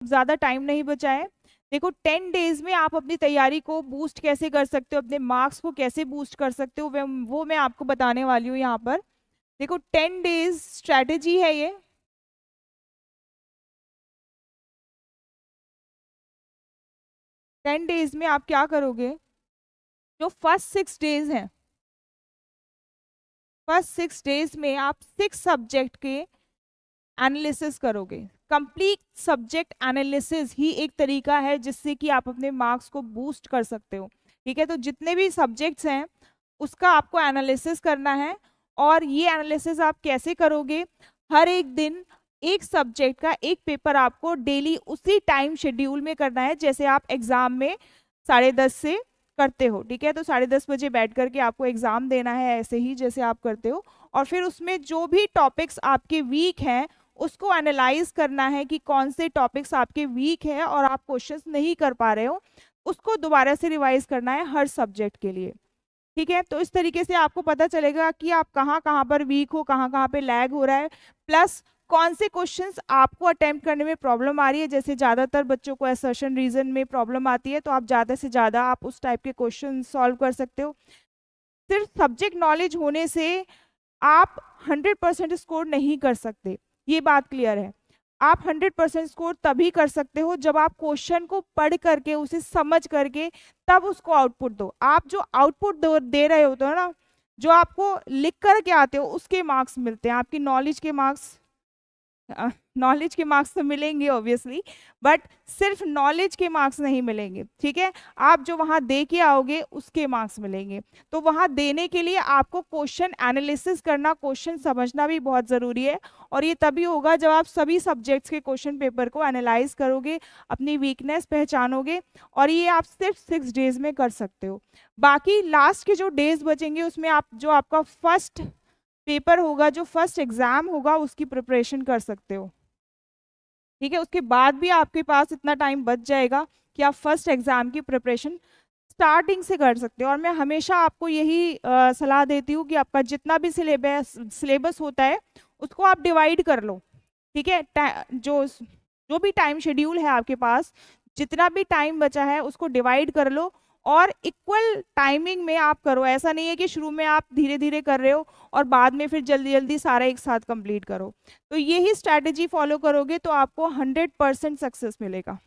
ज़्यादा टाइम नहीं बचा है। देखो 10 डेज में आप अपनी तैयारी को बूस्ट कैसे कर सकते हो, अपने मार्क्स को कैसे बूस्ट कर सकते हो, वो मैं आपको बताने वाली हूँ यहाँ पर। देखो 10 डेज स्ट्रैटेजी है ये। 10 डेज में आप क्या करोगे, जो फर्स्ट 6 डेज हैं, फर्स्ट 6 डेज में आप 6 सब्जेक्ट के एनालिसिस करोगे। कंप्लीट सब्जेक्ट एनालिसिस ही एक तरीका है जिससे कि आप अपने मार्क्स को बूस्ट कर सकते हो। ठीक है, तो जितने भी सब्जेक्ट्स हैं उसका आपको एनालिसिस करना है। और ये एनालिसिस आप कैसे करोगे, हर एक दिन एक सब्जेक्ट का एक पेपर आपको डेली उसी टाइम शेड्यूल में करना है, जैसे आप एग्जाम में 10:30 से करते हो। ठीक है, तो 10:30 बजे बैठ करके आपको एग्जाम देना है, ऐसे ही जैसे आप करते हो। और फिर उसमें जो भी टॉपिक्स आपके वीक हैं उसको एनालाइज करना है कि कौन से टॉपिक्स आपके वीक है और आप क्वेश्चंस नहीं कर पा रहे हो, उसको दोबारा से रिवाइज करना है हर सब्जेक्ट के लिए। ठीक है, तो इस तरीके से आपको पता चलेगा कि आप कहाँ कहाँ पर वीक हो, कहाँ कहाँ पे लैग हो रहा है, प्लस कौन से क्वेश्चंस आपको अटेम्प्ट करने में प्रॉब्लम आ रही है। जैसे ज़्यादातर बच्चों को असर्शन रीजन में प्रॉब्लम आती है, तो आप ज़्यादा से ज़्यादा आप उस टाइप के क्वेश्चन सॉल्व कर सकते हो। सिर्फ सब्जेक्ट नॉलेज होने से आप 100% स्कोर नहीं कर सकते, ये बात क्लियर है। आप 100% स्कोर तभी कर सकते हो जब आप क्वेश्चन को पढ़ करके उसे समझ करके तब उसको आउटपुट दो। आप जो आउटपुट दे रहे होते हो ना, जो आपको लिख करके आते हो, उसके मार्क्स मिलते हैं। आपकी नॉलेज के मार्क्स, नॉलेज के मार्क्स तो मिलेंगे ऑब्वियसली, बट सिर्फ नॉलेज के मार्क्स नहीं मिलेंगे। ठीक है, आप जो वहाँ दे के आओगे उसके मार्क्स मिलेंगे। तो वहाँ देने के लिए आपको क्वेश्चन एनालिसिस करना, क्वेश्चन समझना भी बहुत ज़रूरी है। और ये तभी होगा जब आप सभी सब्जेक्ट्स के क्वेश्चन पेपर को एनालाइज करोगे, अपनी वीकनेस पहचानोगे, और ये आप सिर्फ 6 डेज में कर सकते हो। बाकी लास्ट के जो डेज बचेंगे उसमें आप जो आपका फर्स्ट पेपर होगा, जो फर्स्ट एग्जाम होगा, उसकी प्रिपरेशन कर सकते हो। ठीक है, उसके बाद भी आपके पास इतना टाइम बच जाएगा कि आप फर्स्ट एग्जाम की प्रिपरेशन स्टार्टिंग से कर सकते हो। और मैं हमेशा आपको यही सलाह देती हूँ कि आपका जितना भी सिलेबस होता है उसको आप डिवाइड कर लो। ठीक है, जो जो भी टाइम शेड्यूल है आपके पास, जितना भी टाइम बचा है उसको डिवाइड कर लो और इक्वल टाइमिंग में आप करो। ऐसा नहीं है कि शुरू में आप धीरे धीरे कर रहे हो और बाद में फिर जल्दी जल्दी सारा एक साथ कंप्लीट करो। तो यही स्ट्रैटेजी फॉलो करोगे तो आपको 100% सक्सेस मिलेगा।